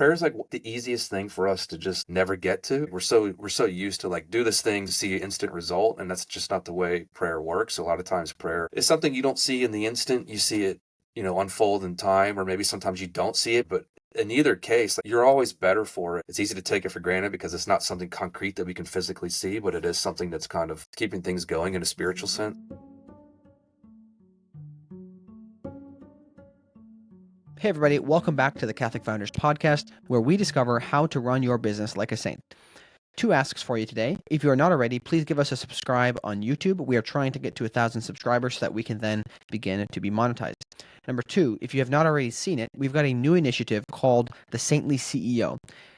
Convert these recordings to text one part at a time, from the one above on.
prayer is like the easiest thing for us to just never get to. We're so used to like do this thing to see an instant result, and that's just not the way prayer works. A lot of times prayer is something you don't see in the instant. You see it, unfold in time, or maybe sometimes you don't see it, but in either case, like, you're always better for it. It's easy to take it for granted because it's not something concrete that we can physically see, but it is something that's kind of keeping things going in a spiritual sense. Hey, everybody, welcome back to the Catholic Founders Podcast, where we discover how to run your business like a saint. 2 asks for you today. If you are not already, please give us a subscribe on YouTube. We are trying to get to 1,000 subscribers so that we can then begin to be monetized. Number 2, if you have not already seen it, we've got a new initiative called the Saintly CEO.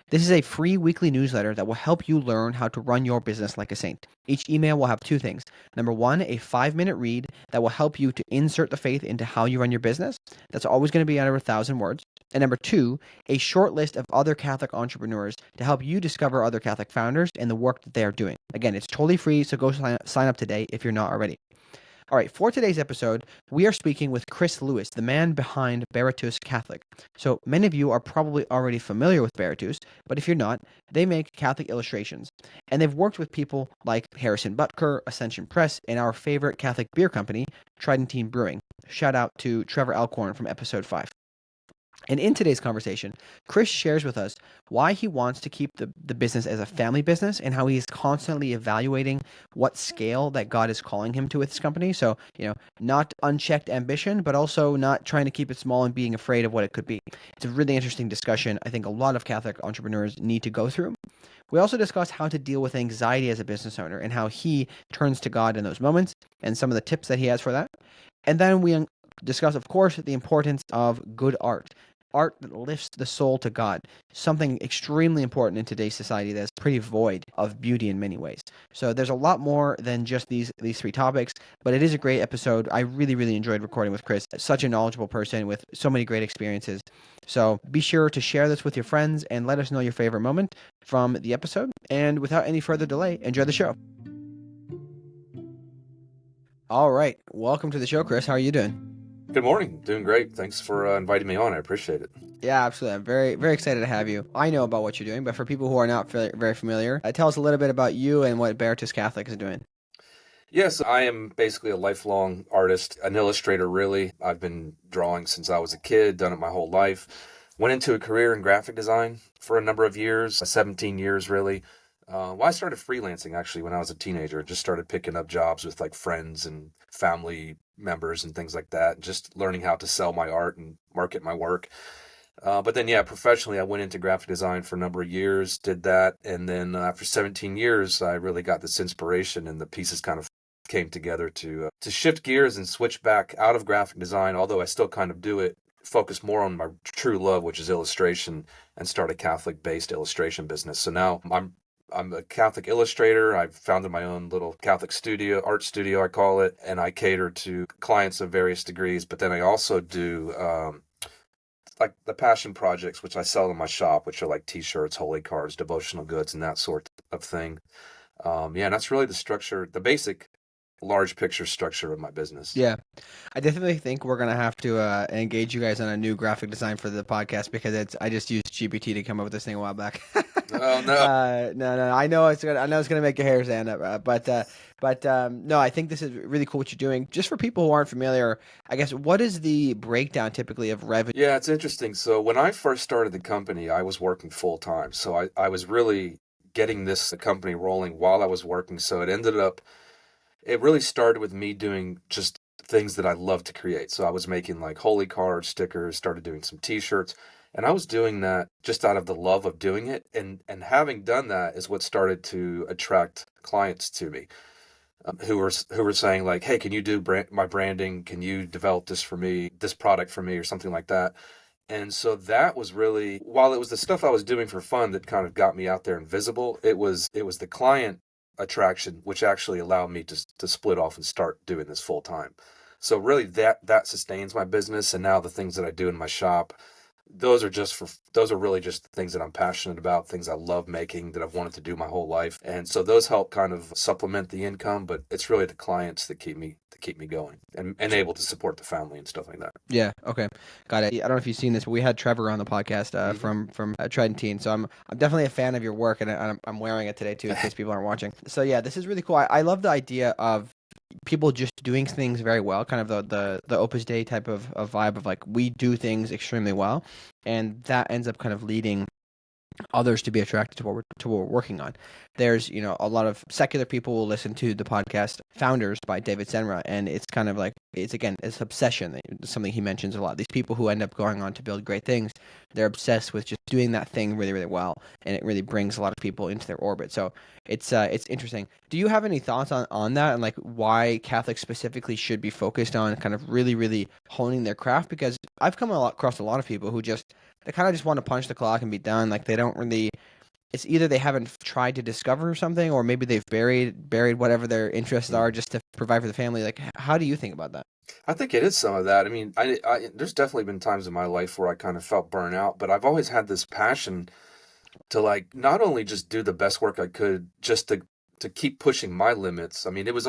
This is a free weekly newsletter that will help you learn how to run your business like a saint. Each email will have 2 things. Number 1, a 5-minute read that will help you to insert the faith into how you run your business. That's always going to be under 1,000 words. And number 2, a short list of other Catholic entrepreneurs to help you discover other Catholic founders and the work that they are doing. Again, it's totally free, so go sign up today if you're not already. All right, for today's episode, we are speaking with Chris Lewis, the man behind Baritus Catholic. So many of you are probably already familiar with Baritus, but if you're not, they make Catholic illustrations. And they've worked with people like Harrison Butker, Ascension Press, and our favorite Catholic beer company, Tridentine Brewing. Shout out to Trevor Alcorn from episode 5. And in today's conversation, Chris shares with us why he wants to keep the business as a family business and how he's constantly evaluating what scale that God is calling him to with his company. So, not unchecked ambition, but also not trying to keep it small and being afraid of what it could be. It's a really interesting discussion. I think a lot of Catholic entrepreneurs need to go through. We also discuss how to deal with anxiety as a business owner and how he turns to God in those moments and some of the tips that he has for that. And then we discuss, of course, the importance of good art that lifts the soul to God, something extremely important in today's society that's pretty void of beauty in many ways. So there's a lot more than just these 3 topics, but it is a great episode. I really, really enjoyed recording with Chris. Such a knowledgeable person with so many great experiences. So be sure to share this with your friends and let us know your favorite moment from the episode. And without any further delay, enjoy the show. All right. Welcome to the show, Chris. How are you doing? Good morning. Doing great. Thanks for inviting me on. I appreciate it. Yeah, absolutely. I'm very, very excited to have you. I know about what you're doing, but for people who are not very familiar, tell us a little bit about you and what Baritus Catholic is doing. Yes, I am basically a lifelong artist, an illustrator, really. I've been drawing since I was a kid, done it my whole life. Went into a career in graphic design for a number of years, 17 years, really. I started freelancing actually when I was a teenager. Just started picking up jobs with like friends and family members and things like that. Just learning how to sell my art and market my work. But then, professionally, I went into graphic design for a number of years, did that. And then after 17 years, I really got this inspiration and the pieces kind of came together to shift gears and switch back out of graphic design, although I still kind of do it, focus more on my true love, which is illustration, and start a Catholic-based illustration business. So now I'm a Catholic illustrator. I've founded my own little Catholic studio, art studio, I call it, and I cater to clients of various degrees. But then I also do like the passion projects, which I sell in my shop, which are like T-shirts, holy cards, devotional goods, and that sort of thing. And that's really the structure, the basic large picture structure of my business. Yeah, I definitely think we're gonna have to engage you guys on a new graphic design for the podcast because I just used GPT to come up with this thing a while back. Oh no. No, I know it's gonna make your hair stand up, but no, I think this is really cool what you're doing. Just for people who aren't familiar, I guess what is the breakdown typically of revenue? Yeah, it's interesting. So when I first started the company, I was working full time. So I was really getting this company rolling while I was working. So it really started with me doing just things that I love to create. So I was making like holy cards, stickers, started doing some T-shirts, and I was doing that just out of the love of doing it. And having done that is what started to attract clients to me, who were saying like, "Hey, can you do my branding? Can you develop this for me, this product for me, or something like that?" And so that was really, while it was the stuff I was doing for fun that kind of got me out there and visible, it was the client attraction which actually allowed me to split off and start doing this full time. So really that sustains my business. And now the things that I do in my shop, those are really just the things that I'm passionate about, things I love making, that I've wanted to do my whole life. And so those help kind of supplement the income, but it's really the clients that keep me going and able to support the family and stuff like that. Yeah. Okay. Got it. I don't know if you've seen this, but we had Trevor on the podcast Hmm. from Trident Teen. So I'm definitely a fan of your work, and I'm wearing it today too, in case people aren't watching. So yeah, this is really cool. I love the idea of people just doing things very well, kind of the Opus Dei type of vibe of like we do things extremely well, and that ends up kind of leading others to be attracted to what we're working on. There's, a lot of secular people will listen to the podcast Founders by David Senra, and it's kind of like it's obsession. It's something he mentions a lot. These people who end up going on to build great things, they're obsessed with just doing that thing really, really well, and it really brings a lot of people into their orbit. So it's interesting. Do you have any thoughts on that and like why Catholics specifically should be focused on kind of really, really honing their craft? Because I've come across a lot of people who they kind of just want to punch the clock and be done. Like they don't really. It's either they haven't tried to discover something, or maybe they've buried whatever their interests are just to provide for the family. Like, how do you think about that? I think it is some of that. I mean, there's definitely been times in my life where I kind of felt burnt out, but I've always had this passion to like not only just do the best work I could, just to keep pushing my limits. I mean, it was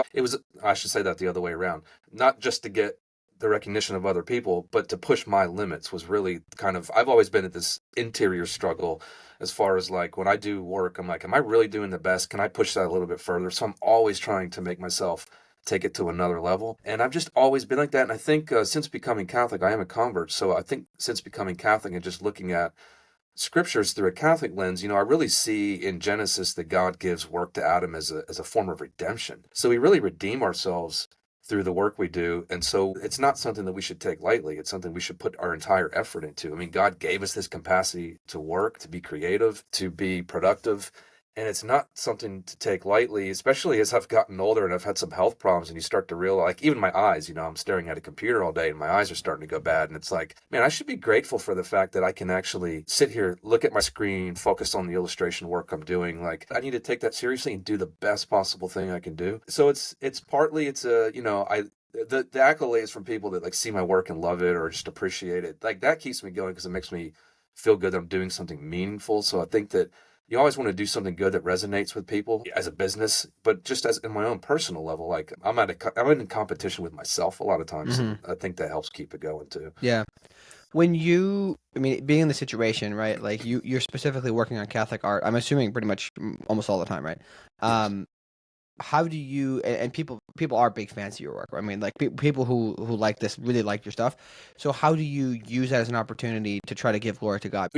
I should say that the other way around, not just to get the recognition of other people, but to push my limits was really kind of I've always been at this interior struggle as far as like when I do work, I'm like, am I really doing the best? Can I push that a little bit further? So I'm always trying to make myself take it to another level. And I've just always been like that. And I think since becoming Catholic, I am a convert. So I think since becoming Catholic and just looking at scriptures through a Catholic lens, I really see in Genesis that God gives work to Adam as a form of redemption. So we really redeem ourselves through the work we do. And so it's not something that we should take lightly. It's something we should put our entire effort into. I mean, God gave us this capacity to work, to be creative, to be productive. And it's not something to take lightly, especially as I've gotten older and I've had some health problems. And you start to realize, like, even my eyes, I'm staring at a computer all day and my eyes are starting to go bad. And it's like, man, I should be grateful for the fact that I can actually sit here, look at my screen, focus on the illustration work I'm doing. Like, I need to take that seriously and do the best possible thing I can do. So it's partly, the accolades from people that like see my work and love it or just appreciate it, like that keeps me going because it makes me feel good that I'm doing something meaningful. So I think that you always want to do something good that resonates with people as a business, but just as in my own personal level, like I'm in competition with myself a lot of times, Hmm. and I think that helps keep it going too. Yeah. I mean, being in the situation, right? Like you're specifically working on Catholic art. I'm assuming pretty much almost all the time, right? Yes. Um, how do you and people are big fans of your work, right? I mean, like people who like this really like your stuff. So how do you use that as an opportunity to try to give glory to God?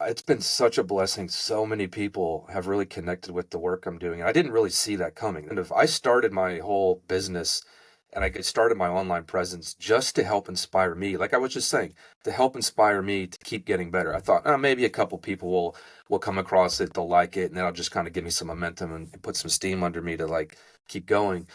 It's been such a blessing. So many people have really connected with the work I'm doing. And I didn't really see that coming. And if I started my whole business and I started my online presence just to help inspire me, like I was just saying, to help inspire me to keep getting better. I thought, maybe a couple people will come across it, they'll like it, and that'll just kind of give me some momentum and put some steam under me to like keep going.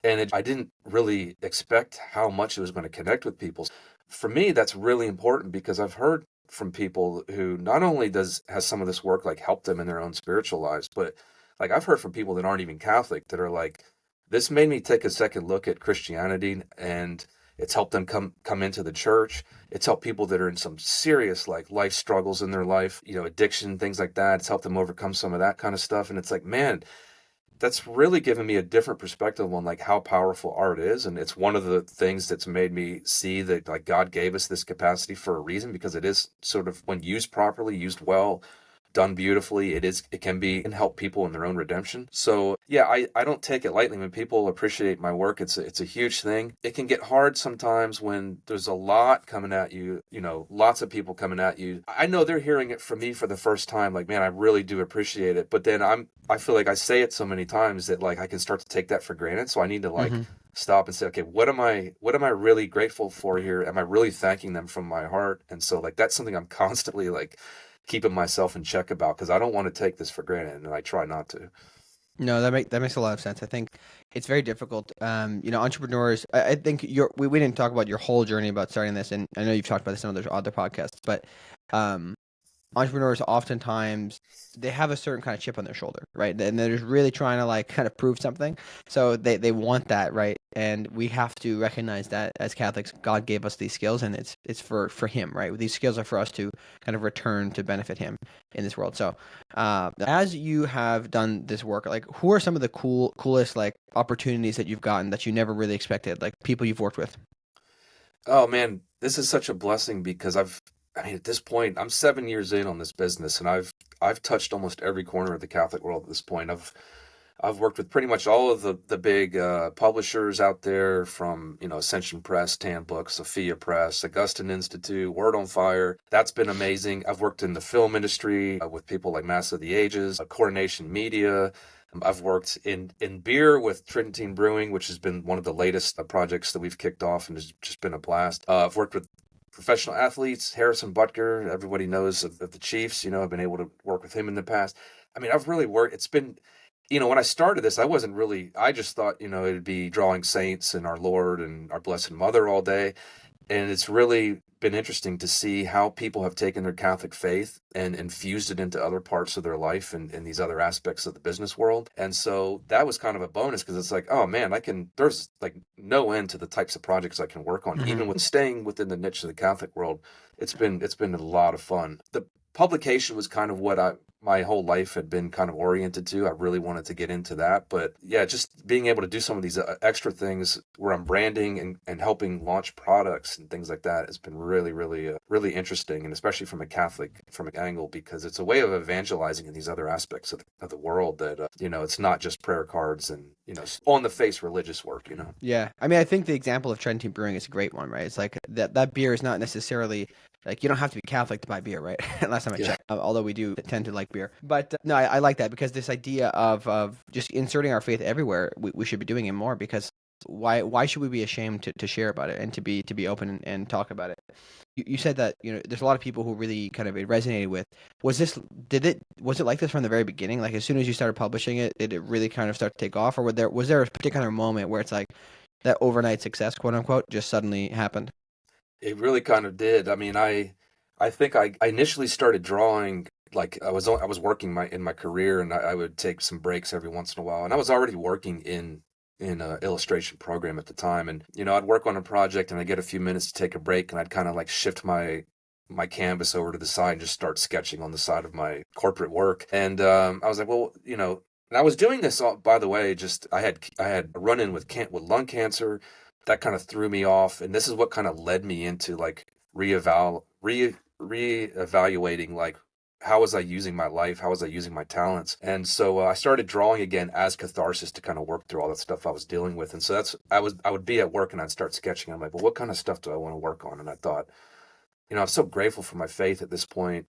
And I didn't really expect how much it was going to connect with people. For me, that's really important because I've heard from people who not only has some of this work like helped them in their own spiritual lives, but like I've heard from people that aren't even Catholic that are like, this made me take a second look at Christianity, and it's helped them come into the church. It's helped people that are in some serious like life struggles in their life, addiction, things like that. It's helped them overcome some of that kind of stuff. And it's like, man, that's really given me a different perspective on like how powerful art is. And it's one of the things that's made me see that like God gave us this capacity for a reason, because it is sort of, when used properly, used well, done beautifully, it can be and help people in their own redemption. So yeah, I don't take it lightly when people appreciate my work. It's a huge thing. It can get hard sometimes when there's a lot coming at you, lots of people coming at you. I know they're hearing it from me for the first time, like, man, I really do appreciate it. But then I feel like I say it so many times that like I can start to take that for granted. So I need to like Hmm. stop and say, okay, what am I really grateful for here? Am I really thanking them from my heart? And so like that's something I'm constantly like keeping myself in check about, because I don't want to take this for granted, and I try not to. No, that makes a lot of sense. I think it's very difficult. Entrepreneurs. I think we didn't talk about your whole journey about starting this, and I know you've talked about this in other podcasts, but um, entrepreneurs oftentimes they have a certain kind of chip on their shoulder, right? And they're just really trying to like kind of prove something. So they want that, right? And we have to recognize that as Catholics, God gave us these skills, and it's for Him, right? These skills are for us to kind of return to benefit Him in this world. So, as you have done this work, like who are some of the coolest like opportunities that you've gotten that you never really expected, like people you've worked with? Oh man, this is such a blessing because I mean, at this point, I'm 7 years in on this business, and I've touched almost every corner of the Catholic world at this point. I've worked with pretty much all of the big publishers out there, from Ascension Press, Tan Books, Sophia Press, Augustine Institute, Word on Fire. That's been amazing. I've worked in the film industry with people like Mass of the Ages, Coronation Media. I've worked in beer with Tridentine Brewing, which has been one of the latest projects that we've kicked off, and has just been a blast. I've worked with professional athletes, Harrison Butker. Everybody knows of the Chiefs. I've been able to work with him in the past. I mean, I've really worked. It's been, when I started this, I just thought, it'd be drawing saints and our Lord and our Blessed Mother all day. And it's really been interesting to see how people have taken their Catholic faith and infused it into other parts of their life and these other aspects of the business world. And so that was kind of a bonus, because it's like, oh man, there's like no end to the types of projects I can work on, even with staying within the niche of the Catholic world. It's been a lot of fun. The publication was kind of what my whole life had been kind of oriented to. I really wanted to get into that. But yeah, just being able to do some of these extra things where I'm branding and helping launch products and things like that has been really, really, really interesting. And especially from an angle, because it's a way of evangelizing in these other aspects of the world that, it's not just prayer cards and, on the face religious work. Yeah. I mean, I think the example of Tridentine Brewing is a great one, right? It's like that beer is not necessarily like you don't have to be Catholic to buy beer, right? Last time I Yeah. checked, although we do tend to like beer. But no, I like that, because this idea of just inserting our faith everywhere, we should be doing it more, because why should we be ashamed to share about it and to be open and talk about it? You said that there's a lot of people who really kind of it resonated with. Was it like this from the very beginning? Like as soon as you started publishing it, did it really kind of start to take off, or was there a particular moment where it's like that overnight success, quote unquote, just suddenly happened? It really kind of did. I mean, I think I initially started drawing, like I was working in my career, and I would take some breaks every once in a while, and I was already working in a illustration program at the time. And I'd work on a project, and I'd get a few minutes to take a break, and I'd kind of like shift my canvas over to the side and just start sketching on the side of my corporate work. And I was like, well, and I was doing this all, by the way, just I had a run-in with lung cancer. That kind of threw me off, and this is what kind of led me into like reevaluating, like, how was I using my life? How was I using my talents? And so I started drawing again as catharsis to kind of work through all that stuff I was dealing with. And so I would be at work and I'd start sketching. I'm like, well, what kind of stuff do I want to work on? And I thought, I'm so grateful for my faith at this point.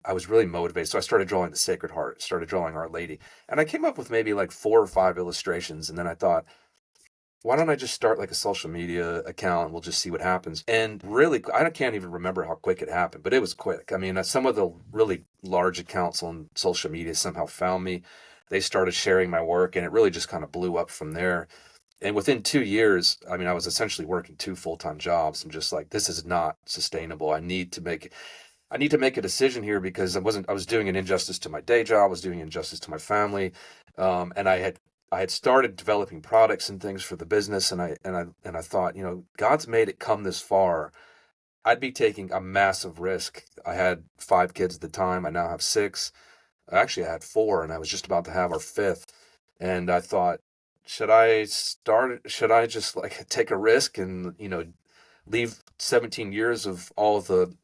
I was really motivated. So I started drawing the Sacred Heart, started drawing Our Lady. And I came up with maybe like 4 or 5 illustrations. And then I thought, why don't I just start like a social media account and we'll just see what happens? And really, I can't even remember how quick it happened, but it was quick. I mean, some of the really large accounts on social media somehow found me. They started sharing my work, and it really just kind of blew up from there. And within 2 years, I mean, I was essentially working 2 full-time jobs, and just like, this is not sustainable. I need to make a decision here, because I was doing an injustice to my day job. I was doing injustice to my family. And I had started developing products and things for the business, and I thought, God's made it come this far. I'd be taking a massive risk. I had 5 kids at the time. I now have 6. Actually, I had 4, and I was just about to have our 5th. And I thought, should I just like take a risk and, leave 17 years of all the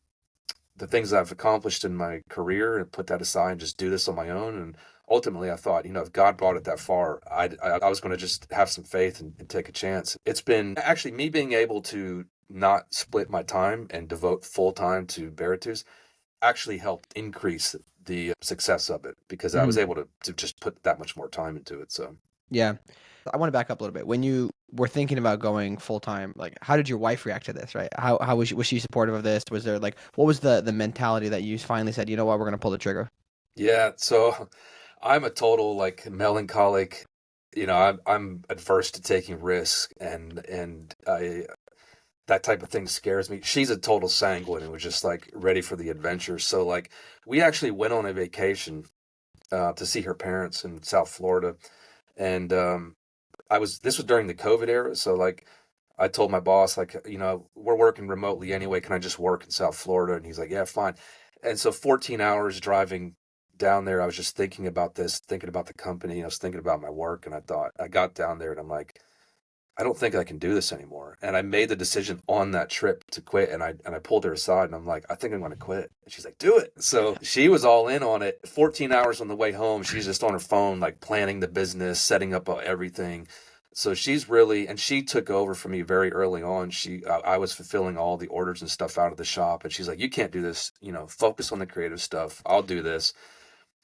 things I've accomplished in my career and put that aside and just do this on my own? And ultimately, I thought, if God brought it that far, I was going to just have some faith and take a chance. It's been actually me being able to not split my time and devote full time to Baritus actually helped increase the success of it, because I was able to just put that much more time into it. So. Yeah. I want to back up a little bit. When you were thinking about going full time, like how did your wife react to this, right? How was she supportive of this? Was there like what was the mentality that you finally said, you know what, we're gonna pull the trigger? Yeah, so I'm a total like melancholic. I'm adverse to taking risks, and that type of thing scares me. She's a total sanguine and was just like ready for the adventure. So like we actually went on a vacation to see her parents in South Florida, and this was during the COVID era, so like I told my boss, like, we're working remotely anyway. Can I just work in South Florida? And he's like, yeah, fine. And so 14 hours driving down there, I was just thinking about this, thinking about the company. I was thinking about my work. And I got down there and I'm like, I don't think I can do this anymore. And I made the decision on that trip to quit. And I pulled her aside and I'm like, I think I'm going to quit. And she's like, do it. So she was all in on it. 14 hours on the way home. She's just on her phone, like planning the business, setting up everything. So and she took over for me very early on. I was fulfilling all the orders and stuff out of the shop. And she's like, you can't do this, focus on the creative stuff. I'll do this.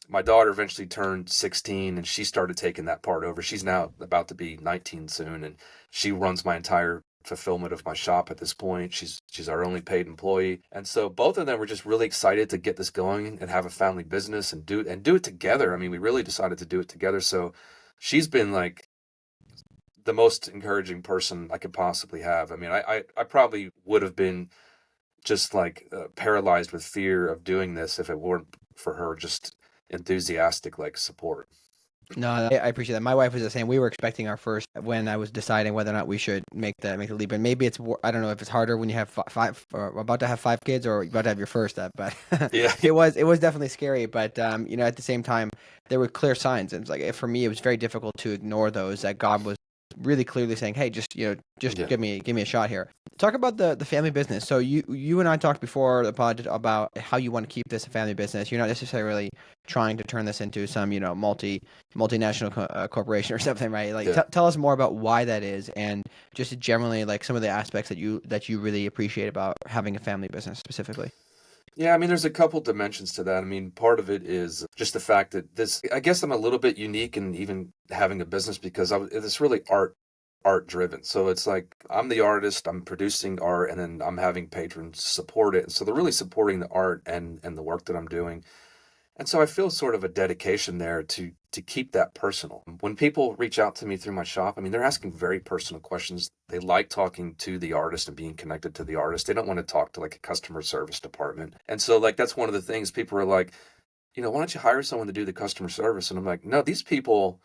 My daughter eventually turned 16 and she started taking that part over. She's now about to be 19 soon, and she runs my entire fulfillment of my shop at this point. She's our only paid employee. And so both of them were just really excited to get this going and have a family business and do it together. I mean, we really decided to do it together. So she's been like the most encouraging person I could possibly have. I mean, I probably would have been just like paralyzed with fear of doing this if it weren't for her just enthusiastic like support. No, I appreciate that. My wife was the same. We were expecting our first when I was deciding whether or not we should make the leap. And maybe I don't know if it's harder when you have five or about to have 5 kids or about to have your first. But Yeah. it was definitely scary. But at the same time, there were clear signs, and it's like for me, it was very difficult to ignore those. That God was really clearly saying, "Hey, just Yeah. give me a shot here." Talk about the family business. So you and I talked before the pod about how you want to keep this a family business. You're not necessarily trying to turn this into some multinational corporation or something, right? Like Yeah. tell us more about why that is, and just generally like some of the aspects that you really appreciate about having a family business specifically. Yeah, I mean, there's a couple dimensions to that. I mean, part of it is just the fact that I guess I'm a little bit unique in even having a business because it's really art driven. So it's like I'm the artist, I'm producing art, and then I'm having patrons support it. So they're really supporting the art and the work that I'm doing. And so I feel sort of a dedication there to keep that personal. When people reach out to me through my shop, I mean, they're asking very personal questions. They like talking to the artist and being connected to the artist. They don't want to talk to like a customer service department. And so like that's one of the things people are like, why don't you hire someone to do the customer service? And I'm like, no, these people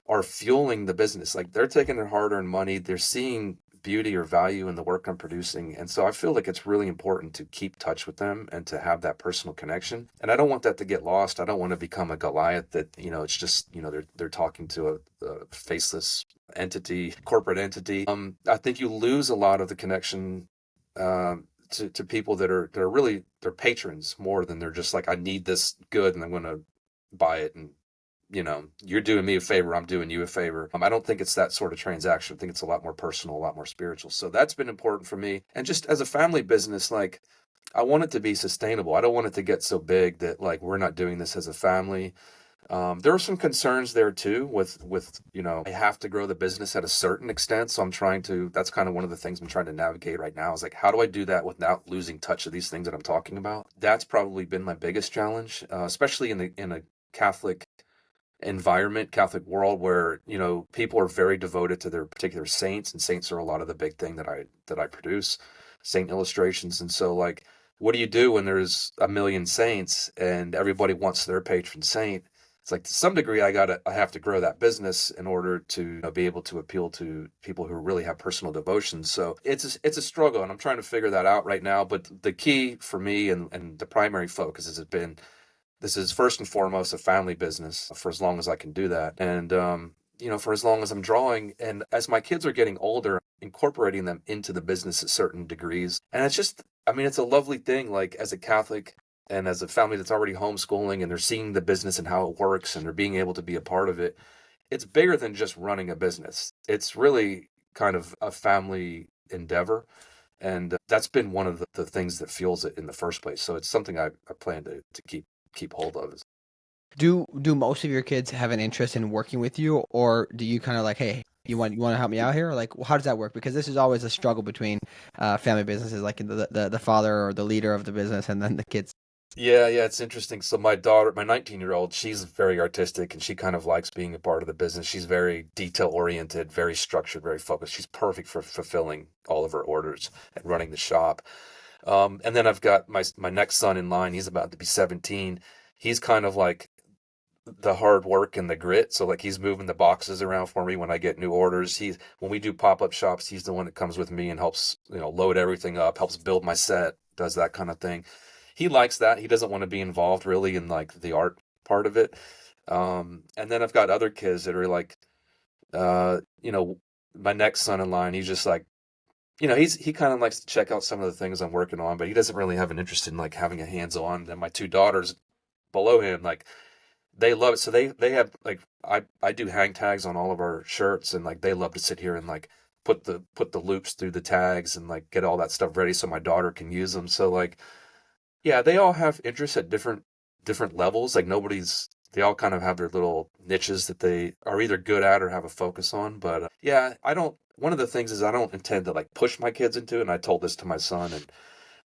are fueling the business. Like they're taking their hard-earned money. They're seeing beauty or value in the work I'm producing. And so I feel like it's really important to keep touch with them and to have that personal connection. And I don't want that to get lost. I don't want to become a Goliath that, it's just, they're talking to a faceless entity, corporate entity. I think you lose a lot of the connection to people that are really, they're patrons more than they're just like, I need this good and I'm going to buy it, and you're doing me a favor, I'm doing you a favor. I don't think it's that sort of transaction. I think it's a lot more personal, a lot more spiritual. So that's been important for me. And just as a family business, like I want it to be sustainable. I don't want it to get so big that like we're not doing this as a family. There are some concerns there too with I have to grow the business at a certain extent. So that's kind of one of the things I'm trying to navigate right now is like, how do I do that without losing touch of these things that I'm talking about? That's probably been my biggest challenge, especially in a Catholic environment, Catholic world where, people are very devoted to their particular saints, and saints are a lot of the big thing that I produce, saint illustrations. And so like, what do you do when there's a million saints and everybody wants their patron saint? It's like to some degree I have to grow that business in order to be able to appeal to people who really have personal devotion. So it's a struggle, and I'm trying to figure that out right now. But the key for me and the primary focus has been, this is first and foremost a family business for as long as I can do that. And, for as long as I'm drawing, and as my kids are getting older, incorporating them into the business at certain degrees. And it's just, I mean, it's a lovely thing, like as a Catholic and as a family that's already homeschooling and they're seeing the business and how it works and they're being able to be a part of it. It's bigger than just running a business. It's really kind of a family endeavor. And that's been one of the things that fuels it in the first place. So it's something I plan to keep hold of. Do most of your kids have an interest in working with you, or do you kind of like, hey, you want to help me out here? Like, how does that work? Because this is always a struggle between family businesses, like the father or the leader of the business, and then the kids. Yeah, it's interesting. So my daughter, my 19-year-old, she's very artistic and she kind of likes being a part of the business. She's very detail oriented, very structured, very focused. She's perfect for fulfilling all of her orders and running the shop. And then I've got my next son in line. He's about to be 17. He's kind of like the hard work and the grit. So like he's moving the boxes around for me when I get new orders. When we do pop-up shops, he's the one that comes with me and helps, load everything up, helps build my set, does that kind of thing. He likes that. He doesn't want to be involved really in like the art part of it. And then I've got other kids that are like, uh, you know, my next son in line, he's just like, he kind of likes to check out some of the things I'm working on, but he doesn't really have an interest in like having a hands-on. And my two daughters below him, like they love it. So they have like I do hang tags on all of our shirts, and like they love to sit here and like put the loops through the tags and like get all that stuff ready so my daughter can use them. So like yeah, they all have interests at different levels. Like they all kind of have their little niches that they are either good at or have a focus on. But yeah, I don't. One of the things is I don't intend to like push my kids into it. And I told this to my son, and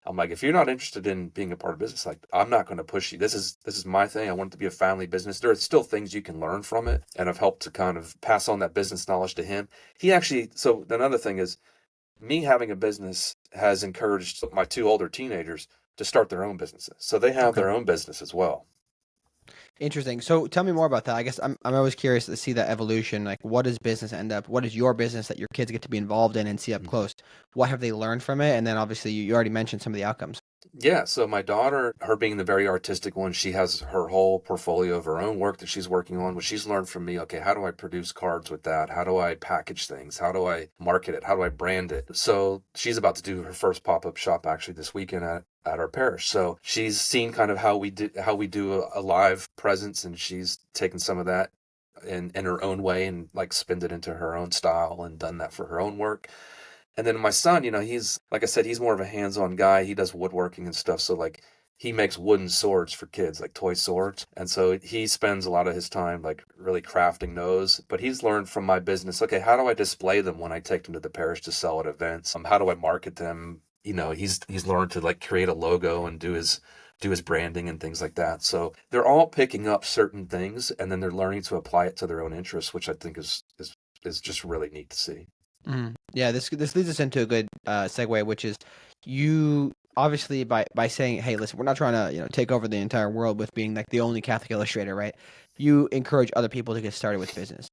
I'm like, if you're not interested in being a part of business, like I'm not going to push you. This is my thing. I want it to be a family business. There are still things you can learn from it, and I've helped to kind of pass on that business knowledge to him. So another thing is me having a business has encouraged my two older teenagers to start their own businesses. So they have Okay. their own business as well. Interesting. So tell me more about that. I guess I'm always curious to see that evolution. Like, what does business end up? What is your business that your kids get to be involved in and see up close? What have they learned from it? And then obviously you already mentioned some of the outcomes. Yeah, so my daughter, her being the very artistic one, she has her whole portfolio of her own work that she's working on, which she's learned from me. Okay, how do I produce cards with that? How do I package things? How do I market it? How do I brand it? So she's about to do her first pop-up shop actually this weekend at our parish. So she's seen kind of how we do a live presence, and she's taken some of that in her own way and like spinned it into her own style and done that for her own work. And then my son, he's like I said, he's more of a hands-on guy. He does woodworking and stuff. So like he makes wooden swords for kids, like toy swords. And so he spends a lot of his time like really crafting those. But he's learned from my business, okay, how do I display them when I take them to the parish to sell at events? How do I market them? He's learned to like create a logo and do his branding and things like that. So they're all picking up certain things and then they're learning to apply it to their own interests, which I think is just really neat to see. Yeah, this leads us into a good segue, which is you obviously by saying, "Hey, listen, we're not trying to take over the entire world with being like the only Catholic illustrator," right? You encourage other people to get started with business,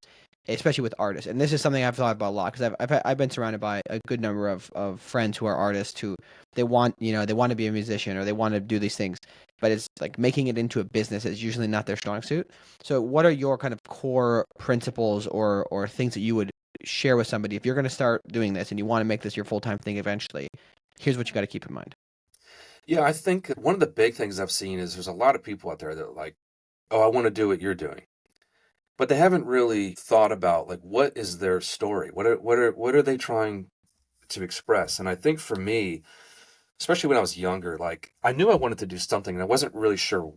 especially with artists. And this is something I've thought about a lot because I've been surrounded by a good number of friends who are artists who they want to be a musician or they want to do these things, but it's like making it into a business is usually not their strong suit. So, what are your kind of core principles or things that you would share with somebody if you're going to start doing this and you want to make this your full-time thing eventually? Here's what you got to keep in mind. Yeah, I think one of the big things I've seen is there's a lot of people out there that are like, oh, I want to do what you're doing. But they haven't really thought about like what is their story? What are they trying to express? And I think for me, especially when I was younger, like I knew I wanted to do something and I wasn't really sure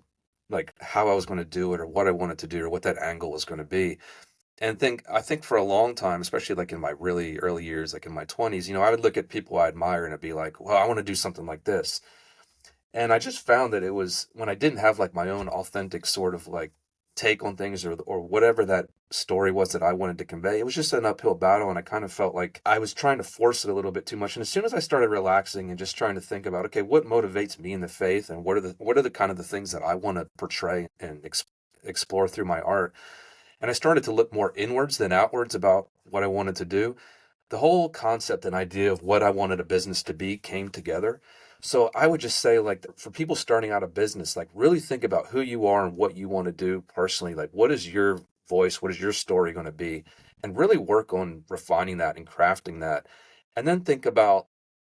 like how I was going to do it or what I wanted to do or what that angle was going to be. And I think for a long time, especially like in my really early years, like in my 20s, I would look at people I admire and I'd be like, well, I want to do something like this. And I just found that it was when I didn't have like my own authentic sort of like take on things or whatever that story was that I wanted to convey, it was just an uphill battle. And I kind of felt like I was trying to force it a little bit too much. And as soon as I started relaxing and just trying to think about, okay, what motivates me in the faith and what are the kind of the things that I want to portray and explore through my art. And I started to look more inwards than outwards about what I wanted to do. The whole concept and idea of what I wanted a business to be came together. So I would just say, like, for people starting out a business, like, really think about who you are and what you want to do personally. Like, what is your voice? What is your story going to be? And really work on refining that and crafting that. And then think about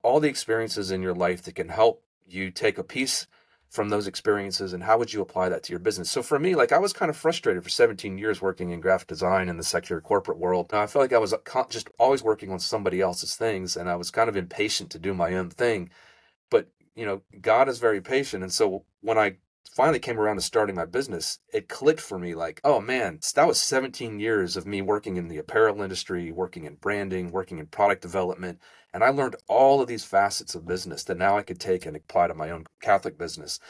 all the experiences in your life that can help you take a piece from those experiences and how would you apply that to your business. So for me, like I was kind of frustrated for 17 years working in graphic design in the secular corporate world. I felt like I was just always working on somebody else's things and I was kind of impatient to do my own thing. But, God is very patient. And so when I finally came around to starting my business, it clicked for me like, oh man, that was 17 years of me working in the apparel industry, working in branding, working in product development. And I learned all of these facets of business that now I could take and apply to my own Catholic business.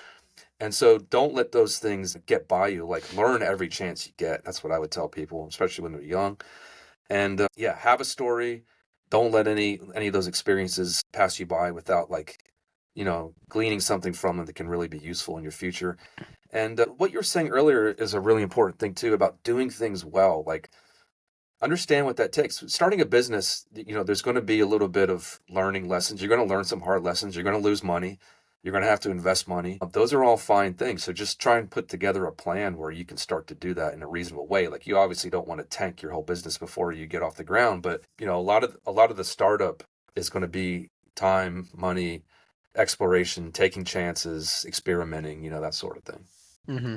And so don't let those things get by you. Like learn every chance you get. That's what I would tell people, especially when they're young. And yeah, have a story. Don't let any of those experiences pass you by without gleaning something from them that can really be useful in your future. And what you were saying earlier is a really important thing too about doing things well. Like understand what that takes. Starting a business, there's going to be a little bit of learning lessons. You're going to learn some hard lessons. You're going to lose money. You're going to have to invest money. Those are all fine things. So just try and put together a plan where you can start to do that in a reasonable way. Like you obviously don't want to tank your whole business before you get off the ground, but a lot of the startup is going to be time, money, exploration, taking chances, experimenting, that sort of thing. Mm-hmm.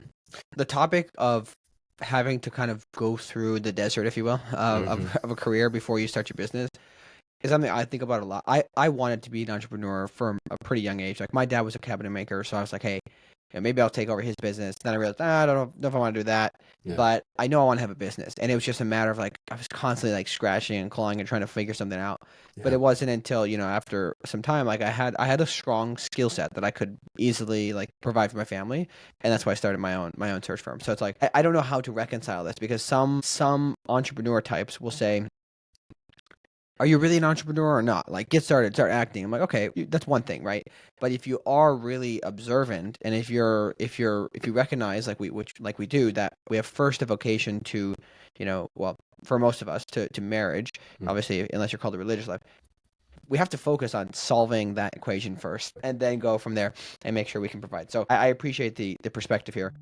The topic of having to kind of go through the desert, if you will, of a career before you start your business is something I think about a lot. I wanted to be an entrepreneur from a pretty young age. Like my dad was a cabinet maker, so I was like, hey, maybe I'll take over his business. Then I realized, I don't know if I want to do that, Yeah. but I know I want to have a business. And it was just a matter of like, I was constantly like scratching and clawing and trying to figure something out. But Yeah. it wasn't until, after some time, like I had a strong skill set that I could easily like provide for my family. And that's why I started my own search firm. So it's like, I don't know how to reconcile this because some entrepreneur types will say, are you really an entrepreneur or not? Like, get started, start acting. I'm like, okay, that's one thing, right? But if you are really observant, and if you recognize, like we do, that we have first a vocation to, well, for most of us, to marriage, obviously, unless you're called a religious life, we have to focus on solving that equation first, and then go from there and make sure we can provide. So I appreciate the perspective here.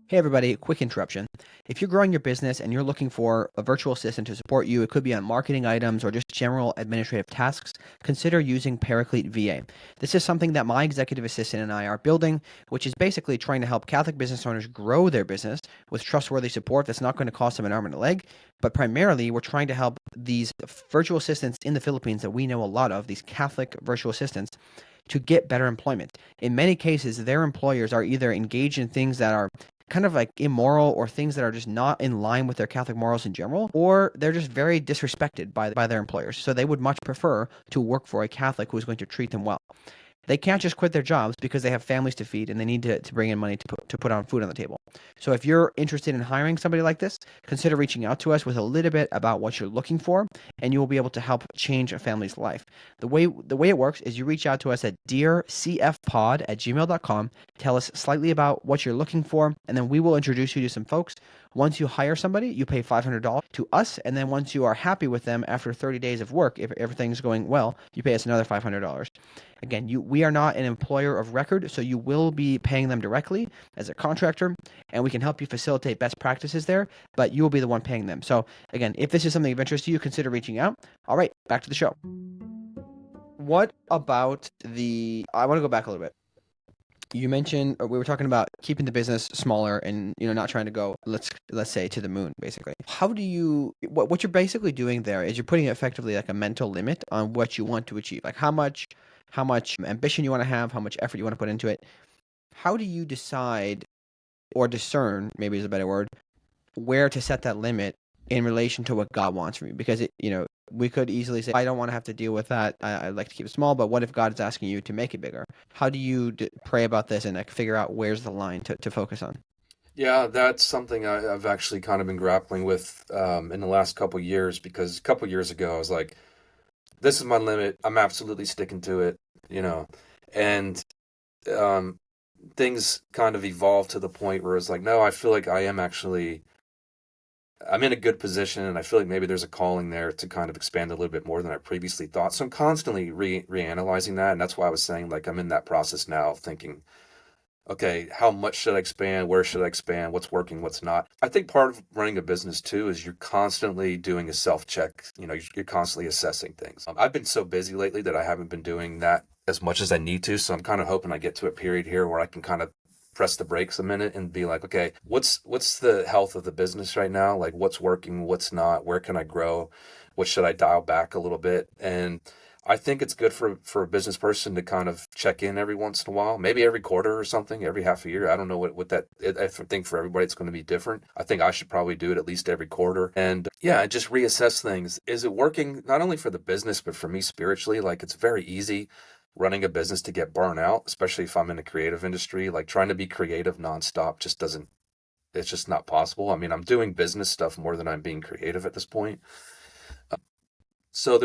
Hey everybody, quick interruption. If you're growing your business and you're looking for a virtual assistant to support you, it could be on marketing items or just general administrative tasks, consider using Paraclete VA. This is something that my executive assistant and I are building, which is basically trying to help Catholic business owners grow their business with trustworthy support that's not going to cost them an arm and a leg. But primarily, we're trying to help these virtual assistants in the Philippines that we know a lot of, these Catholic virtual assistants, to get better employment. In many cases, their employers are either engaged in things that are kind of like immoral or things that are just not in line with their Catholic morals in general, or they're just very disrespected by their employers. So they would much prefer to work for a Catholic who is going to treat them well. They can't just quit their jobs because they have families to feed and they need to bring in money to put on food on the table. So if you're interested in hiring somebody like this, consider reaching out to us with a little bit about what you're looking for, and you will be able to help change a family's life. The way it works is you reach out to us at dearcfpod@gmail.com, tell us slightly about what you're looking for, and then we will introduce you to some folks. Once you hire somebody, you pay $500 to us, and then once you are happy with them after 30 days of work, if everything's going well, you pay us another $500. Again, we are not an employer of record, so you will be paying them directly as a contractor, and we can help you facilitate best practices there, but you will be the one paying them. So again, if this is something of interest to you, consider reaching out. All right, back to the show. What about I want to go back a little bit. You mentioned, or we were talking about keeping the business smaller and not trying to go, let's say, to the moon, basically. How do you what you're basically doing there is you're putting effectively like a mental limit on what you want to achieve, like how much ambition you want to have, how much effort you want to put into it. How do you decide or discern, maybe is a better word, where to set that limit in relation to what God wants from you? Because we could easily say, I don't want to have to deal with that. I'd like to keep it small, but what if God is asking you to make it bigger? How do you pray about this and figure out where's the line to focus on? Yeah, that's something I've actually kind of been grappling with in the last couple of years, because a couple of years ago I was like, this is my limit. I'm absolutely sticking to it, and um, things kind of evolved to the point where it's like, no, I feel like I'm in a good position, and I feel like maybe there's a calling there to kind of expand a little bit more than I previously thought. So I'm constantly reanalyzing that, and that's why I was saying, like, I'm in that process now of thinking, okay, how much should I expand? Where should I expand? What's working? What's not? I think part of running a business too is you're constantly doing a self-check. You're constantly assessing things. I've been so busy lately that I haven't been doing that as much as I need to. So I'm kind of hoping I get to a period here where I can kind of press the brakes a minute and be like, okay, what's the health of the business right now? Like, what's working? What's not? Where can I grow? What should I dial back a little bit? And I think it's good for a business person to kind of check in every once in a while, maybe every quarter or something, every half a year. I don't know what that, I think for everybody it's going to be different. I think I should probably do it at least every quarter. And yeah, just reassess things. Is it working not only for the business, but for me spiritually? Like, it's very easy running a business to get burnt out, especially if I'm in a creative industry. Like trying to be creative nonstop just doesn't, it's just not possible. I mean, I'm doing business stuff more than I'm being creative at this point. So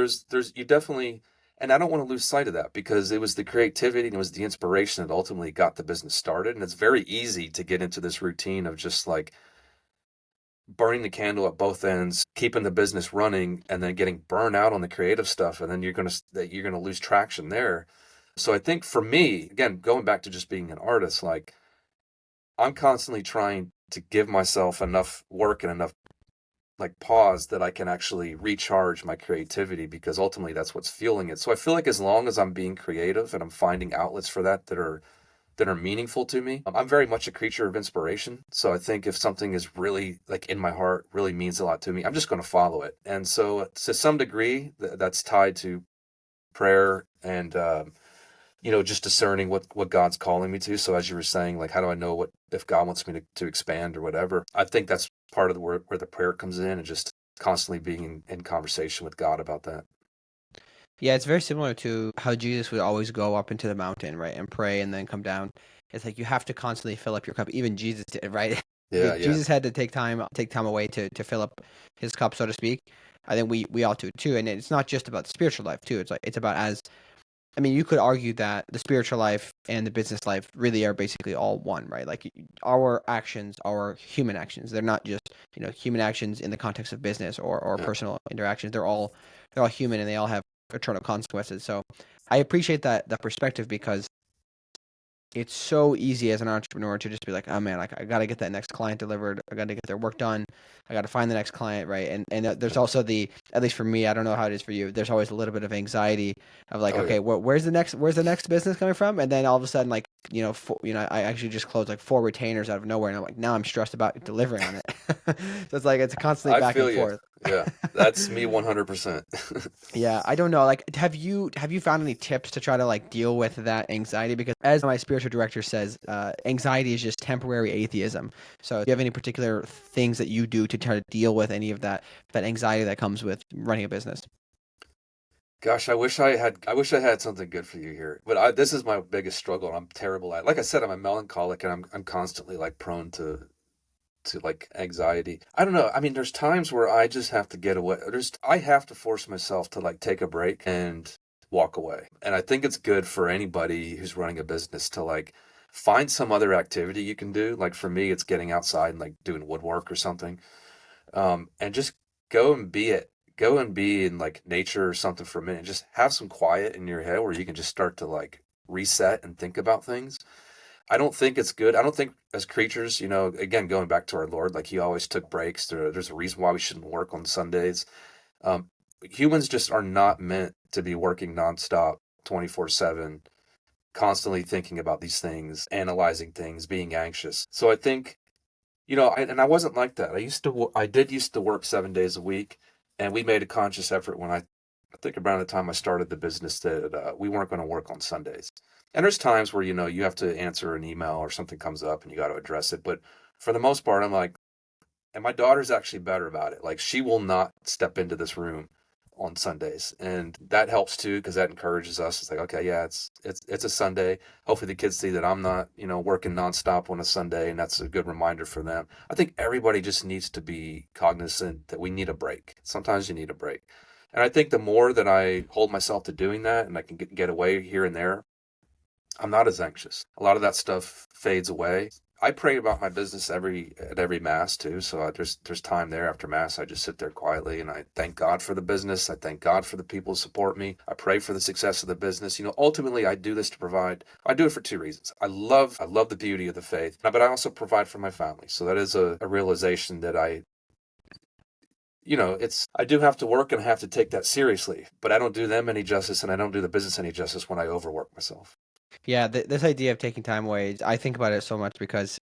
you definitely, and I don't want to lose sight of that because it was the creativity and it was the inspiration that ultimately got the business started. And it's very easy to get into this routine of just like burning the candle at both ends, keeping the business running, and then getting burned out on the creative stuff, and then you're gonna lose traction there. So I think for me, again, going back to just being an artist, like I'm constantly trying to give myself enough work and enough like pause that I can actually recharge my creativity because ultimately that's what's fueling it. So I feel like as long as I'm being creative and I'm finding outlets for that are meaningful to me. I'm very much a creature of inspiration. So I think if something is really like in my heart, really means a lot to me, I'm just going to follow it. And so to some degree, that's tied to prayer and, just discerning what God's calling me to. So as you were saying, like, how do I know if God wants me to expand or whatever? I think that's part of where the prayer comes in and just constantly being in conversation with God about that. Yeah, it's very similar to how Jesus would always go up into the mountain, right, and pray and then come down. It's like you have to constantly fill up your cup. Even Jesus did, right? Yeah, yeah. Jesus had to take time away to fill up his cup, so to speak. I think we ought to too. And it's not just about the spiritual life too. It's about as I mean, you could argue that the spiritual life and the business life really are basically all one, right? Like our actions are human actions. They're not just, human actions in the context of business or Yeah. personal interactions. They're all human and they all have eternal consequences. So I appreciate that perspective because it's so easy as an entrepreneur to just be like, oh man, like I got to get that next client delivered. I got to get their work done. I got to find the next client, right? And there's also at least for me, I don't know how it is for you. There's always a little bit of anxiety of like, Oh yeah. okay, where's the next business coming from? And then all of a sudden, like, I actually just closed like 4 retainers out of nowhere, and I'm like, now I'm stressed about delivering on it. So it's like it's constantly I back and feel you. forth. Yeah. That's me 100%. Yeah, I don't know. Like, have you found any tips to try to like deal with that anxiety? Because as my spiritual director says, anxiety is just temporary atheism. So, do you have any particular things that you do to try to deal with any of that anxiety that comes with running a business? Gosh, I wish I had something good for you here. But this is my biggest struggle and I'm terrible at. Like I said, I'm a melancholic and I'm constantly like prone to like anxiety. I don't know. I mean, there's times where I just have to get away. I have to force myself to like take a break and walk away. And I think it's good for anybody who's running a business to like find some other activity you can do. Like for me, it's getting outside and like doing woodwork or something. And just go and be it. Go and be in like nature or something for a minute. Just have some quiet in your head where you can just start to like reset and think about things. I don't think it's good. I don't think as creatures, again, going back to our Lord, like he always took breaks. There's a reason why we shouldn't work on Sundays. Um, Humans just are not meant to be working nonstop, 24/7, constantly thinking about these things, analyzing things, being anxious. So I think, and I wasn't like that. I did used to work 7 days a week, and we made a conscious effort when I think around the time I started the business that we weren't going to work on Sundays. And there's times where, you have to answer an email or something comes up and you got to address it. But for the most part, I'm like, and my daughter's actually better about it. Like she will not step into this room on Sundays. And that helps too, because that encourages us. It's like, okay, yeah, it's a Sunday. Hopefully the kids see that I'm not, working nonstop on a Sunday, and that's a good reminder for them. I think everybody just needs to be cognizant that we need a break. Sometimes you need a break. And I think the more that I hold myself to doing that and I can get away here and there, I'm not as anxious. A lot of that stuff fades away. I pray about my business at every mass too. So there's time there after mass. I just sit there quietly and I thank God for the business. I thank God for the people who support me. I pray for the success of the business. Ultimately I do this to provide. I do it for two reasons. I love the beauty of the faith, but I also provide for my family. So that is a realization that I do have to work and I have to take that seriously, but I don't do them any justice and I don't do the business any justice when I overwork myself. Yeah, this idea of taking time away, I think about it so much because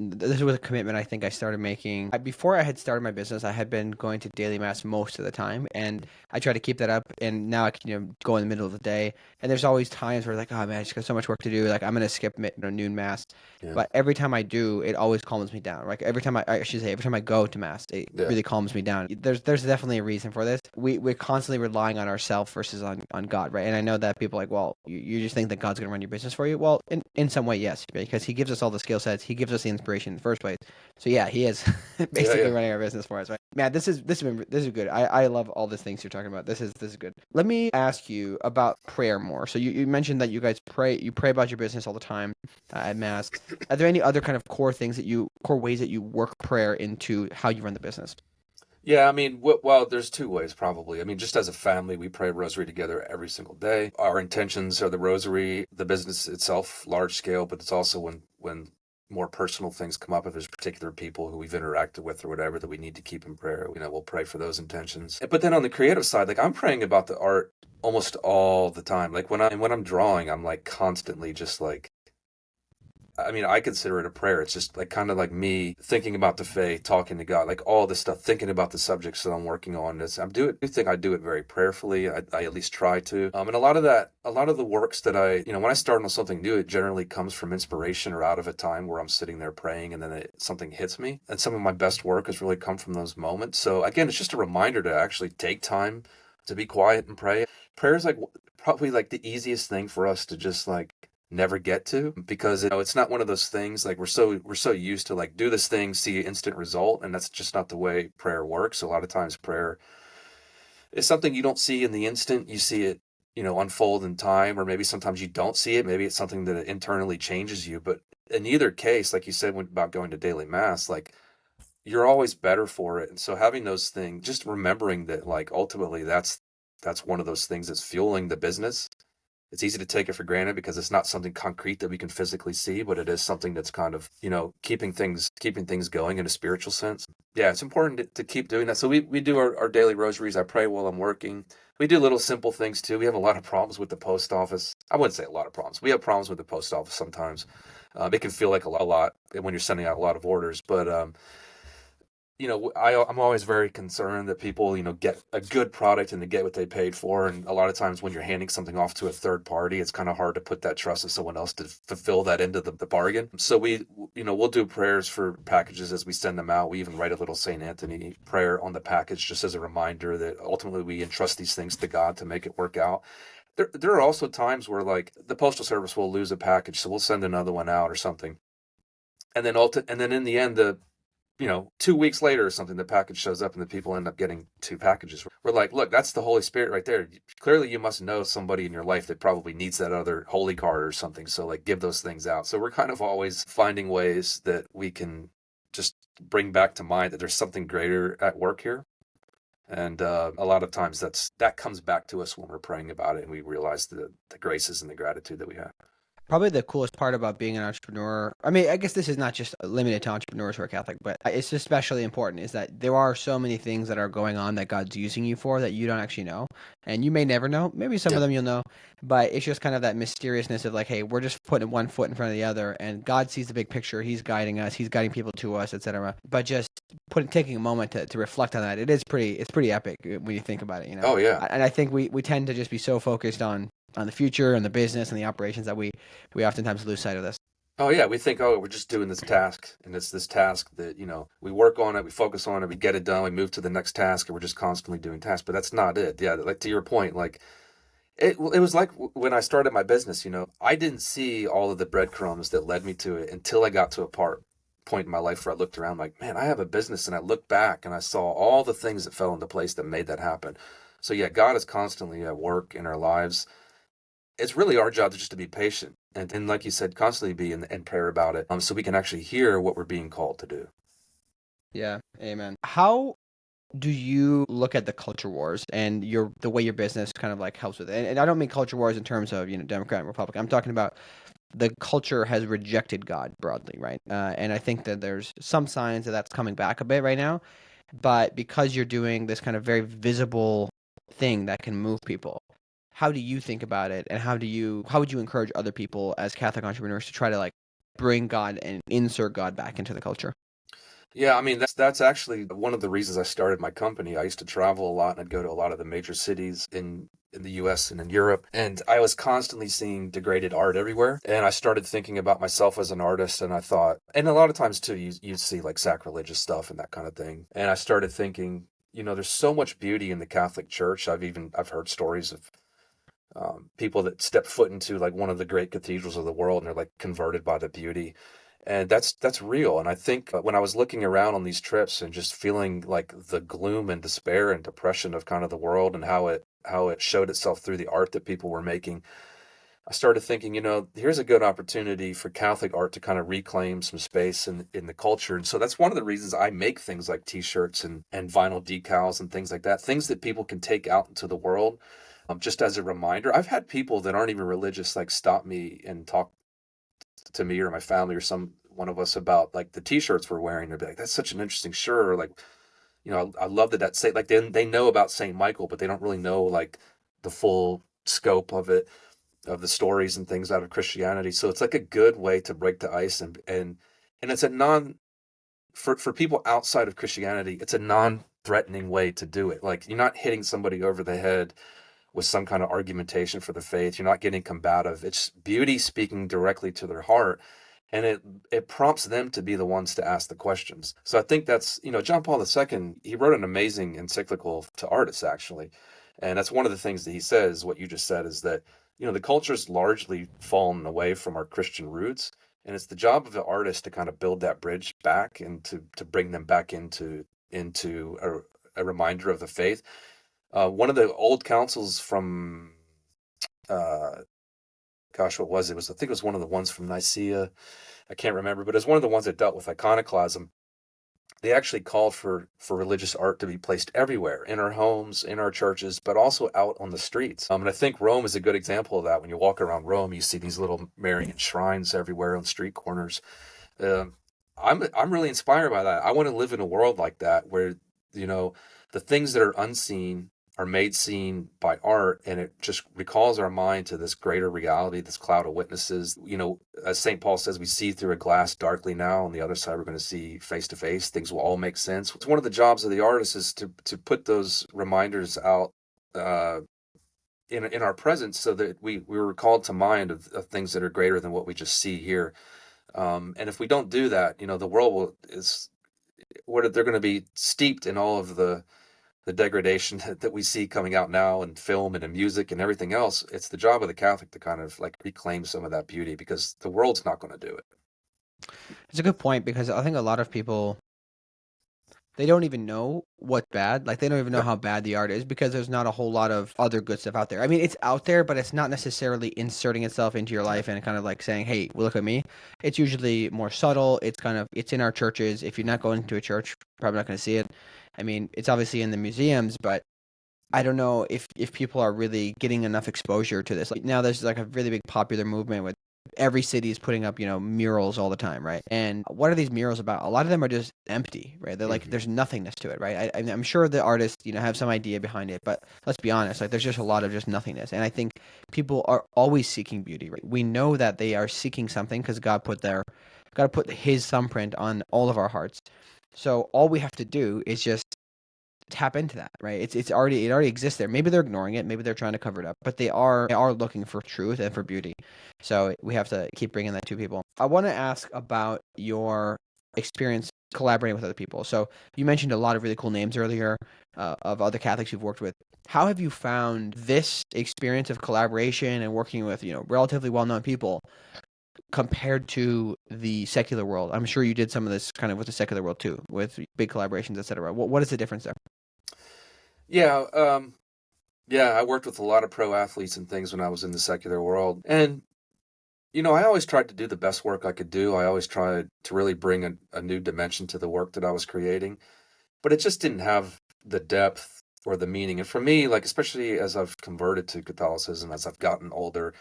this was a commitment I think I started making. Before I had started my business, I had been going to daily mass most of the time, and I try to keep that up. And now I can, go in the middle of the day. And there's always times where like, oh man, I just got so much work to do. Like I'm gonna skip noon mass. Yeah. But every time I do, it always calms me down. Like every time I should say, every time I go to mass, it Yeah. really calms me down. There's definitely a reason for this. We're constantly relying on ourselves versus on God, right? And I know that people are like, well, you just think that God's gonna run your business for you. Well, in some way, yes, because He gives us all the skill sets. He gives us the inspiration in the first place. So yeah, He is basically Yeah. running our business for us, right? Man, this is good. I love all these things you're talking about. This is good. Let me ask you about prayer more. So you mentioned that you guys pray. You pray about your business all the time at mass. Are there any other kind of core ways that you work prayer into how you run the business? Yeah, I mean, well, there's two ways probably. I mean, just as a family, we pray rosary together every single day. Our intentions are the rosary, the business itself, large scale, but it's also when more personal things come up, if there's particular people who we've interacted with or whatever that we need to keep in prayer, we'll pray for those intentions. But then on the creative side, like I'm praying about the art almost all the time. Like when I'm drawing, I'm like constantly just like, I mean, I consider it a prayer. It's just like kind of like me thinking about the faith, talking to God, like all this stuff, thinking about the subjects that I'm working on. I do think I do it very prayerfully. I at least try to. And a lot of the works that when I start on something new, it generally comes from inspiration or out of a time where I'm sitting there praying and then something hits me. And some of my best work has really come from those moments. So again, it's just a reminder to actually take time to be quiet and pray. Prayer is like probably like the easiest thing for us to just like never get to, because it's not one of those things like we're so used to like do this thing, see an instant result, and that's just not the way prayer works. A lot of times prayer is something you don't see in the instant. You see it unfold in time, or maybe sometimes you don't see it. Maybe it's something that internally changes you. But in either case, like you said about going to daily mass, like you're always better for it. And so having those things, just remembering that like ultimately that's one of those things that's fueling the business. It's easy to take it for granted because it's not something concrete that we can physically see, but it is something that's kind of, keeping things going in a spiritual sense. Yeah, it's important to keep doing that. So we do our daily rosaries. I pray while I'm working. We do little simple things too. We have a lot of problems with the post office. I wouldn't say a lot of problems. We have problems with the post office sometimes. It can feel like a lot when you're sending out a lot of orders, but I'm always very concerned that people, get a good product and to get what they paid for. And a lot of times when you're handing something off to a third party, it's kind of hard to put that trust in someone else to fulfill that end of the bargain. So we'll do prayers for packages as we send them out. We even write a little St. Anthony prayer on the package just as a reminder that ultimately we entrust these things to God to make it work out. There are also times where like the postal service will lose a package, so we'll send another one out or something. And then in the end, 2 weeks later or something, the package shows up and the people end up getting two packages. We're like, look, that's the Holy Spirit right there. Clearly you must know somebody in your life that probably needs that other holy card or something. So like give those things out. So we're kind of always finding ways that we can just bring back to mind that there's something greater at work here. And a lot of times that comes back to us when we're praying about it and we realize the graces and the gratitude that we have. Probably the coolest part about being an entrepreneur, I mean, I guess this is not just limited to entrepreneurs who are Catholic, but it's especially important, is that there are so many things that are going on that God's using you for that you don't actually know. And you may never know. Maybe some of them you'll know, but it's just kind of that mysteriousness of like, hey, we're just putting one foot in front of the other, and God sees the big picture. He's guiding us. He's guiding people to us, etc. But just taking a moment to reflect on that, it's pretty epic when you think about it. Oh, yeah. And I think we tend to just be so focused on the future and the business and the operations that we oftentimes lose sight of this. Oh yeah, we think, we're just doing this task, and it's this task that, we work on it, we focus on it, we get it done, we move to the next task, and we're just constantly doing tasks. But that's not it. Yeah, like to your point, like it was like when I started my business, I didn't see all of the breadcrumbs that led me to it until I got to a point in my life where I looked around like, man, I have a business, and I looked back and I saw all the things that fell into place that made that happen. So yeah, God is constantly at work in our lives. It's really our job just to be patient and like you said, constantly be in prayer about it, so we can actually hear what we're being called to do. Yeah, amen. How do you look at the culture wars and the way your business kind of like helps with it? And I don't mean culture wars in terms of Democrat and Republican. I'm talking about the culture has rejected God broadly, right? And I think that there's some signs that that's coming back a bit right now. But because you're doing this kind of very visible thing that can move people, how do you think about it, and how would you encourage other people as Catholic entrepreneurs to try to like bring God and insert God back into the culture? Yeah, I mean that's actually one of the reasons I started my company. I used to travel a lot and I'd go to a lot of the major cities in the US and in Europe, and I was constantly seeing degraded art everywhere. And I started thinking about myself as an artist, and I thought, and a lot of times too you see like sacrilegious stuff and that kind of thing. And I started thinking, there's so much beauty in the Catholic Church. I've heard stories of people that step foot into like one of the great cathedrals of the world and they're like converted by the beauty, and that's real. And I think when I was looking around on these trips and just feeling like the gloom and despair and depression of kind of the world and how it showed itself through the art that people were making, I started thinking, here's a good opportunity for Catholic art to kind of reclaim some space in the culture. And so that's one of the reasons I make things like t-shirts and vinyl decals and things like that, things that people can take out into the world. Just as a reminder, I've had people that aren't even religious like stop me and talk to me or my family or one of us about like the t-shirts we're wearing. They'll be like, "That's such an interesting shirt," or like, I love that say like they know about Saint Michael, but they don't really know like the full scope of it, of the stories and things out of Christianity. So it's like a good way to break the ice and it's a for people outside of Christianity, it's a non-threatening way to do it. Like you're not hitting somebody over the head with some kind of argumentation for the faith. You're not getting combative. It's beauty speaking directly to their heart. And it prompts them to be the ones to ask the questions. So I think that's, John Paul II, he wrote an amazing encyclical to artists, actually. And that's one of the things that he says, what you just said, is that, the culture's largely fallen away from our Christian roots. And it's the job of the artist to kind of build that bridge back and to bring them back into a reminder of the faith. One of the old councils from, uh, gosh, what was it? I think it was one of the ones from Nicaea. I can't remember, but it was one of the ones that dealt with iconoclasm. They actually called for religious art to be placed everywhere, in our homes, in our churches, but also out on the streets. And I think Rome is a good example of that. When you walk around Rome, you see these little Marian shrines everywhere on street corners. Um, I'm really inspired by that. I want to live in a world like that where, the things that are unseen are made seen by art, and it just recalls our mind to this greater reality, this cloud of witnesses. As St. Paul says, we see through a glass darkly now. On the other side, we're going to see face to face. Things will all make sense. It's one of the jobs of the artist is to put those reminders out in our presence, so that we're recalled to mind of things that are greater than what we just see here. And if we don't do that, the world they're going to be steeped in all of the degradation that we see coming out now in film and in music and everything else. It's the job of the Catholic to kind of like reclaim some of that beauty, because the world's not going to do it. It's a good point because I think a lot of people, they don't even know what's bad. Like they don't even know Yep. how bad the art is because there's not a whole lot of other good stuff out there. I mean, it's out there, but it's not necessarily inserting itself into your life and kind of like saying, "Hey, well, look at me." It's usually more subtle. It's in our churches. If you're not going to a church, probably not going to see it. I mean, it's obviously in the museums, but I don't know if people are really getting enough exposure to this. Like now there's like a really big popular movement with every city is putting up, murals all the time, right? And what are these murals about? A lot of them are just empty, right? They're like Mhm. there's nothingness to it, right? I'm sure the artists, have some idea behind it, but let's be honest, like there's just a lot of just nothingness. And I think people are always seeking beauty, right? We know that they are seeking something because God put his thumbprint on all of our hearts. So all we have to do is just tap into that, right? It already exists there. Maybe they're ignoring it, maybe they're trying to cover it up, but they are looking for truth and for beauty. So we have to keep bringing that to people. I want to ask about your experience collaborating with other people. So you mentioned a lot of really cool names earlier of other Catholics you've worked with. How have you found this experience of collaboration and working with relatively well-known people compared to the secular world? I'm sure you did some of this kind of with the secular world too, with big collaborations, etc. What is the difference there? Yeah, yeah. I worked with a lot of pro athletes and things when I was in the secular world, and I always tried to do the best work I could do. I always tried to really bring a new dimension to the work that I was creating, but it just didn't have the depth or the meaning. And for me, like especially as I've converted to Catholicism, as I've gotten older,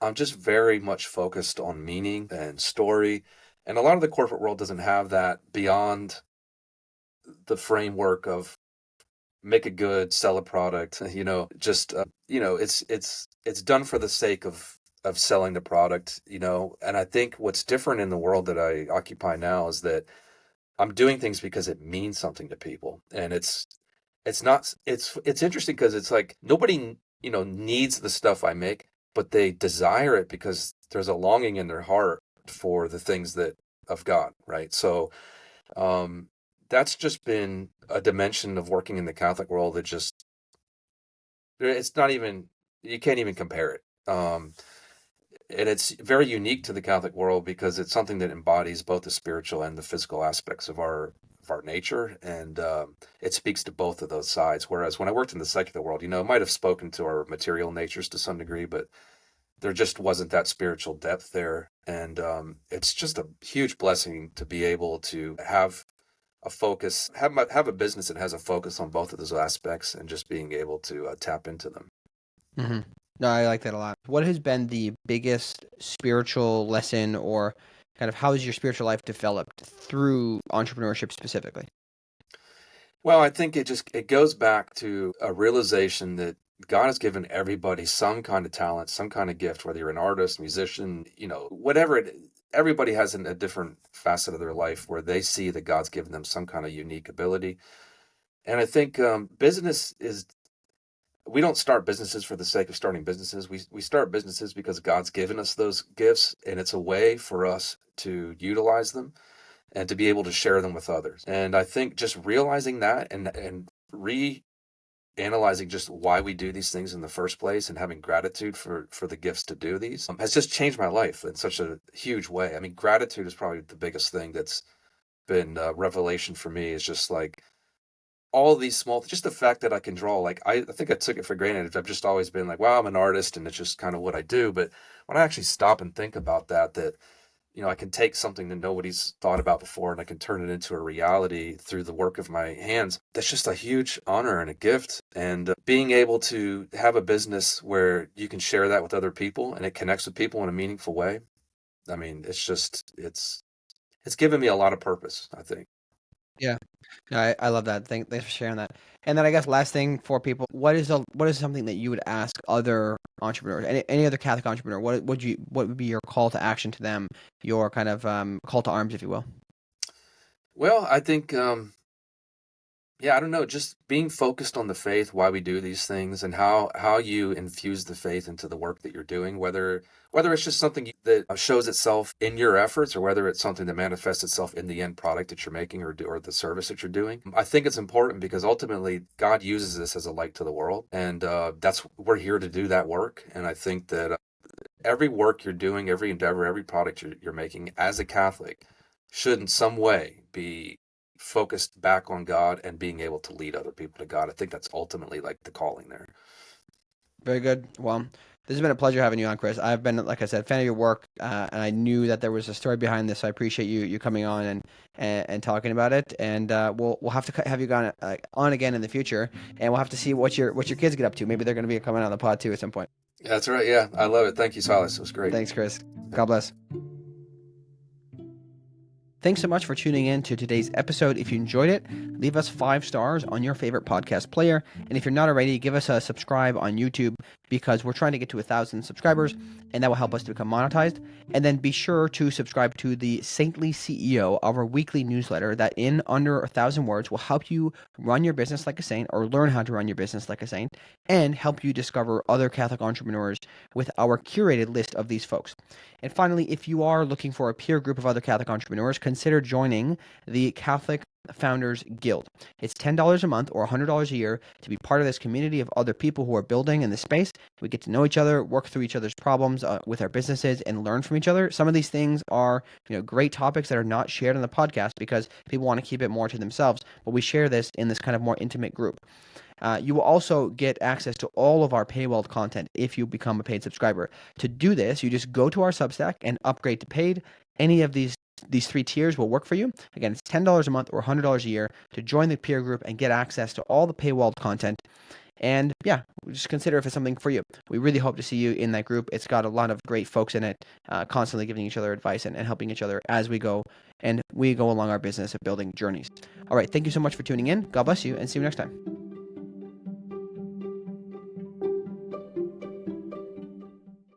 I'm just very much focused on meaning and story. And a lot of the corporate world doesn't have that beyond the framework of make a good, sell a product, just it's done for the sake of of selling the product, and I think what's different in the world that I occupy now is that I'm doing things because it means something to people. And it's not it's interesting because it's like nobody, needs the stuff I make, but they desire it because there's a longing in their heart for the things that of God, right? So that's just been a dimension of working in the Catholic world that just it's not even you can't even compare it. And it's very unique to the Catholic world because it's something that embodies both the spiritual and the physical aspects of our nature, and it speaks to both of those sides. Whereas when I worked in the secular world, it might have spoken to our material natures to some degree, but there just wasn't that spiritual depth there. And it's just a huge blessing to be able to have a focus, have a business that has a focus on both of those aspects, and just being able to tap into them. Hmm. No, I like that a lot. What has been the biggest spiritual lesson, or kind of how has your spiritual life developed through entrepreneurship specifically? Well, I think it goes back to a realization that God has given everybody some kind of talent, some kind of gift, whether you're an artist, musician, whatever everybody has a different facet of their life where they see that God's given them some kind of unique ability. And I think business is we don't start businesses for the sake of starting businesses. We start businesses because God's given us those gifts, and it's a way for us to utilize them and to be able to share them with others. And I think just realizing that and reanalyzing just why we do these things in the first place, and having gratitude for the gifts to do these has just changed my life in such a huge way. I mean, gratitude is probably the biggest thing that's been revelation for me. Is just like all these small, just the fact that I can draw. Like I think I took it for granted. I've just always been like, wow, I'm an artist, and it's just kind of what I do. But when I actually stop and think about that I can take something that nobody's thought about before, and I can turn it into a reality through the work of my hands. That's just a huge honor and a gift. And being able to have a business where you can share that with other people and it connects with people in a meaningful way. I mean, it's given me a lot of purpose, I think. Yeah. I love that. Thanks for sharing that. And then I guess last thing for people, what is something that you would ask other entrepreneurs, any other Catholic entrepreneur? What would be your call to action to them, your kind of call to arms, if you will? Well, I think yeah, I don't know, just being focused on the faith, why we do these things, and how you infuse the faith into the work that you're doing, whether it's just something that shows itself in your efforts, or whether it's something that manifests itself in the end product that you're making, or the service that you're doing. I think it's important because ultimately God uses this as a light to the world, and we're here to do that work. And I think that every work you're doing, every endeavor, every product you're making as a Catholic should in some way be focused back on God and being able to lead other people to God. I think that's ultimately like the calling there. Very good. Well, this has been a pleasure having you on, Chris. I've been, like I said, a fan of your work, and I knew that there was a story behind this. So I appreciate you coming on and talking about it. And we'll have to have you on again in the future, and we'll have to see what your kids get up to. Maybe they're going to be coming on the pod too at some point. That's right. Yeah, I love it. Thank you, Silas. It was great. Thanks, Chris. God bless. Thanks so much for tuning in to today's episode. If you enjoyed it, leave us 5 stars on your favorite podcast player. And if you're not already, give us a subscribe on YouTube, because we're trying to get to 1,000 subscribers, and that will help us to become monetized. And then be sure to subscribe to the Saintly CEO, our weekly newsletter that in under 1,000 words will help you run your business like a saint, or learn how to run your business like a saint, and help you discover other Catholic entrepreneurs with our curated list of these folks. And finally, if you are looking for a peer group of other Catholic entrepreneurs, consider joining the Catholic Founders Guild. It's $10 a month or $100 a year to be part of this community of other people who are building in this space. We get to know each other, work through each other's problems with our businesses, and learn from each other. Some of these things are, great topics that are not shared on the podcast because people want to keep it more to themselves. But we share this in this kind of more intimate group. You will also get access to all of our paywalled content if you become a paid subscriber. To do this, you just go to our Substack and upgrade to paid. Any of these 3 tiers will work for you. Again, it's $10 a month or $100 a year to join the peer group and get access to all the paywalled content. And yeah, just consider if it's something for you. We really hope to see you in that group. It's got a lot of great folks in it, constantly giving each other advice and helping each other as we go along our business of building journeys. All right, thank you so much for tuning in. God bless you, and see you next time.